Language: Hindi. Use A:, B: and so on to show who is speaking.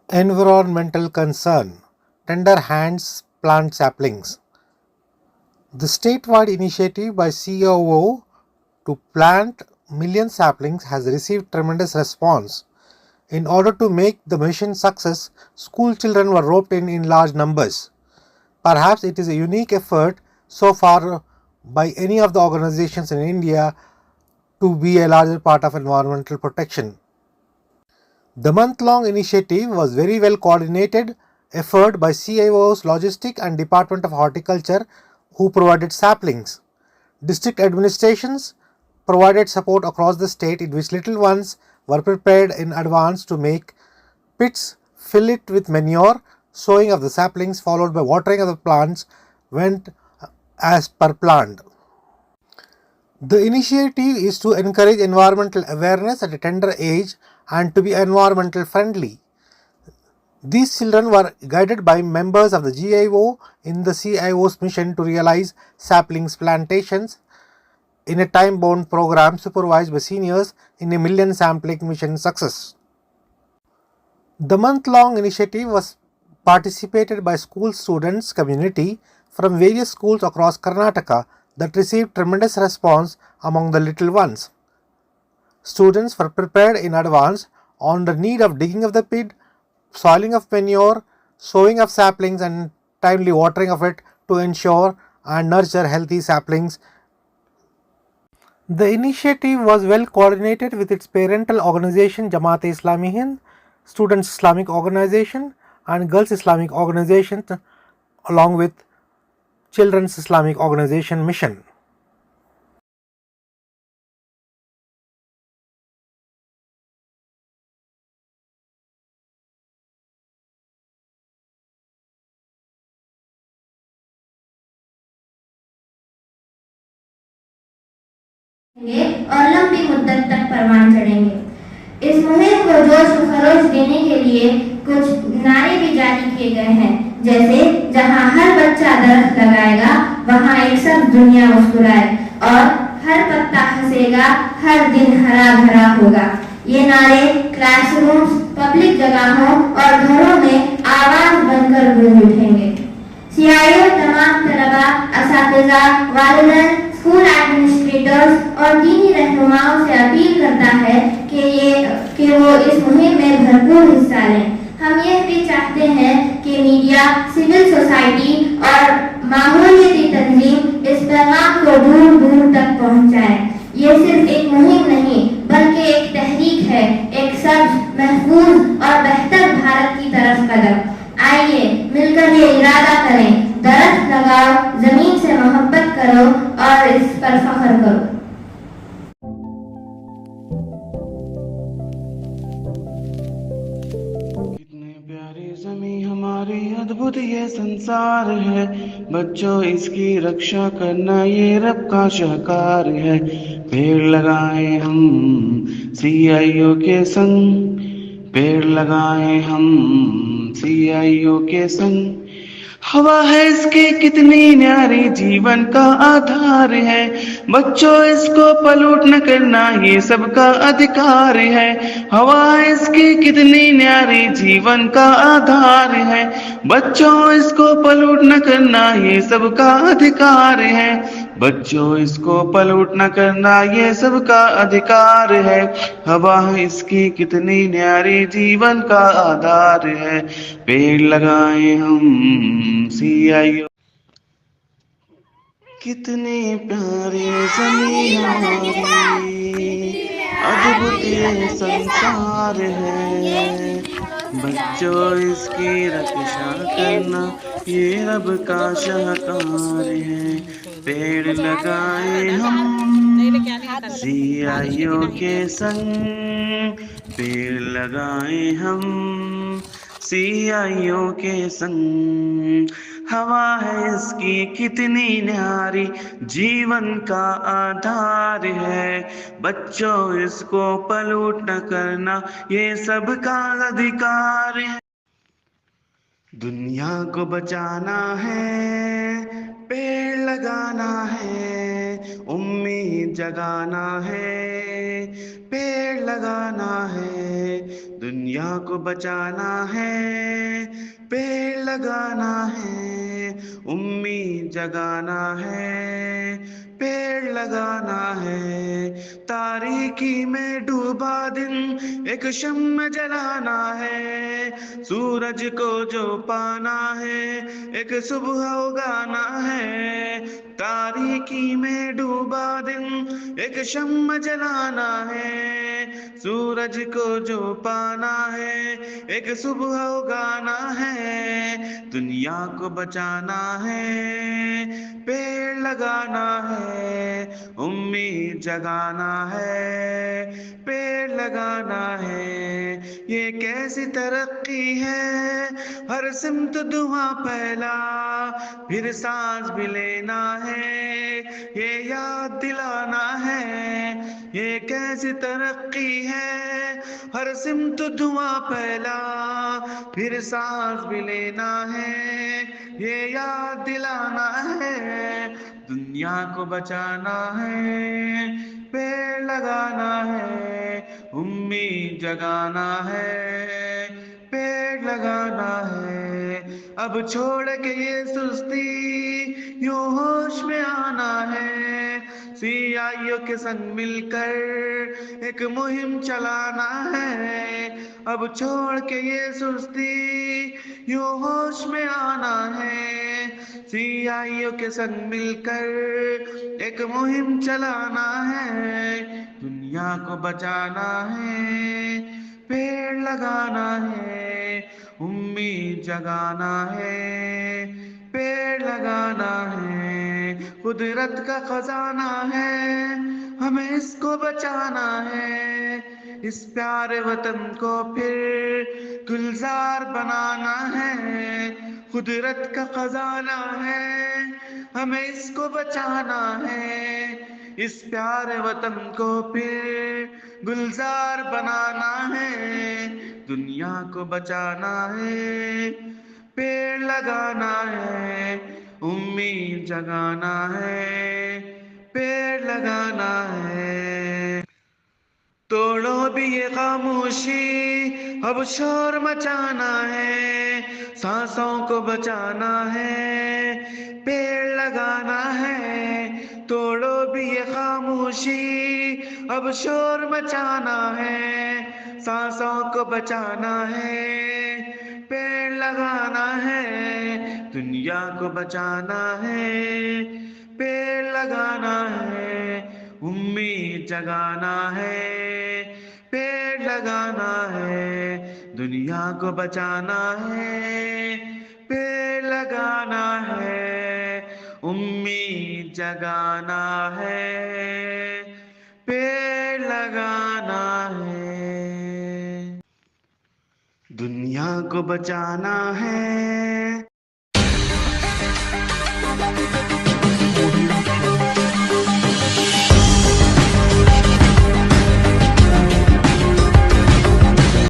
A: Environmental concern. Tender hands plant saplings. The statewide initiative by COO to plant million saplings has received tremendous response. In order to make the mission success, school children were roped in large numbers. Perhaps it is a unique effort so far by any of the organizations in India to be a larger part of environmental protection. The month-long initiative was very well coordinated effort by CIOs, Logistic and Department of Horticulture who provided saplings. District administrations provided support across the state in which little ones were prepared in advance to make pits, fill it with manure, sowing of the saplings followed by watering of the plants went as per planned. The initiative is to encourage environmental awareness at a tender age and to be environmental friendly. These children were guided by members of the GIO in the CIO's mission to realize saplings plantations in a time-bound program supervised by seniors in a million sampling mission success. The month-long initiative was participated by school students community from various schools across Karnataka that received tremendous response among the little ones. Students were prepared in advance on the need of digging of the pit, soiling of manure, sowing of saplings and timely watering of it to ensure and nurture healthy saplings. The initiative was well coordinated with its parental organization Jamaat-e-Islami Hind, Students Islamic Organization and Girls Islamic Organization along with Children's Islamic Organization Mission.
B: और लंबी मुद्दत तक परवान चढ़ेंगे। इस मुहिम को जोश व खरोश देने के लिए कुछ नारे भी जारी किए गए हैं, जैसे जहां हर बच्चा दरख्त लगाएगा वहां एक सब दुनिया मुस्कुराए और हर पत्ता हंसेगा हर दिन हरा भरा होगा। ये नारे क्लासरूम्स, पब्लिक जगहों और घरों में आवाज बनकर गूंज उठेंगे। CIO तमाम तलबा, असातिज़ा, वालिदैन, स्कूल एडमिनिस्ट्रेटर्स और दीनी रहनुमाओं से अपील करता है कि वो इस मुहिम में भरपूर हिस्सा लें। हम यह भी चाहते हैं कि मीडिया, सिविल सोसाइटी और माहौलियाती तंजीम इस पैगाम को दूर दूर तक पहुंचाए। ये सिर्फ एक मुहिम नहीं बल्कि एक तहरीक है, एक सब्ज, महफूज और बेहतर भारत की तरफ कदम। आइए मिलकर ये इरादा करें, दरख्त लगाओ, जमीन से मोहब्बत करो और इस पर फख्र करो।
C: कितनी प्यारी ज़मीं हमारी, अद्भुत ये संसार है। बच्चों इसकी रक्षा करना ये रब का शाहकार है। पेड़ लगाए हम CIO के संग, पेड़ लगाए हम CIO के संग। हवा है इसकी कितनी न्यारी, जीवन का आधार है। बच्चों इसको पलूट न करना ये सबका अधिकार है। हवा है इसकी कितनी न्यारी, जीवन का आधार है। बच्चों इसको पलूट न करना ये सबका अधिकार है। बच्चों इसको पलूट न करना ये सबका अधिकार है। हवा है इसकी कितनी न्यारी, जीवन का आधार है। पेड़ लगाए हम CIO। कितनी प्यारी ज़मीं हमारी, अद्भुत ये संसार है। बच्चों इसकी रक्षा करना ये रब का शाहकार है। पेड़ लगाए हम CIO के संग, पेड़ लगाए हम CIO के संग। हवा है इसकी कितनी न्यारी, जीवन का आधार है। बच्चों इसको पलूट न करना ये सबका अधिकार है। दुनिया को बचाना है, पेड़ लगा लगाना है, उम्मीद जगाना है, पेड़ लगाना है, दुनिया को बचाना है, पेड़ लगाना है, उम्मीद जगाना है, पेड़ लगाना है, तारीकी में डूबा दिन एक शम्म जलाना है, सूरज को जो पाना है एक सुबह उगाना है, तारीकी में डूबा दिन एक शम्म जलाना है, सूरज को जो पाना है एक सुबह उगाना है, दुनिया को बचाना है, पेड़ लगाना है, उम्मीद जगाना है, पेड़ लगाना है। ये कैसी तरक्की है, हर सिमत धुआं फैला, फिर सांस भी लेना है, ये याद दिलाना है। ये कैसी तरक्की है, हर सिमत धुआं फैला, फिर सांस भी लेना है, ये याद दिलाना है, दुनिया को बचाना है, पेड़ लगाना है, उम्मीद जगाना है, पेड़ लगाना है। अब छोड़ के ये सुस्ती यूं होश में आना है, सीआईओ के संग मिलकर एक मुहिम चलाना है। अब छोड़ के ये सुस्ती यूं होश में आना है, सीआईओ के संग मिलकर एक मुहिम चलाना है, दुनिया को बचाना है, पेड़ लगाना है, उम्मीद जगाना है, पेड़ लगाना है। कुदरत का खजाना है, हमें इसको बचाना है, इस प्यारे वतन को फिर गुलजार बनाना है। कुदरत का खजाना है, हमें इसको बचाना है, इस प्यारे वतन को फिर गुलजार बनाना है, दुनिया को बचाना है, पेड़ लगाना है, उम्मीद जगाना है, पेड़ लगाना है। तोड़ो भी ये खामोशी, अब शोर मचाना है, सांसों को बचाना है, पेड़ लगाना है। तोड़ो भी ये खामोशी, अब शोर मचाना है, सांसों को बचाना है, पेड़ लगाना है, दुनिया को बचाना है, पेड़ लगाना है, उम्मीद जगाना है, पेड़ लगाना है, दुनिया को बचाना है, पेड़ लगाना है, उम्मीद जगाना है, पेड़ लगाना है, दुनिया को बचाना है।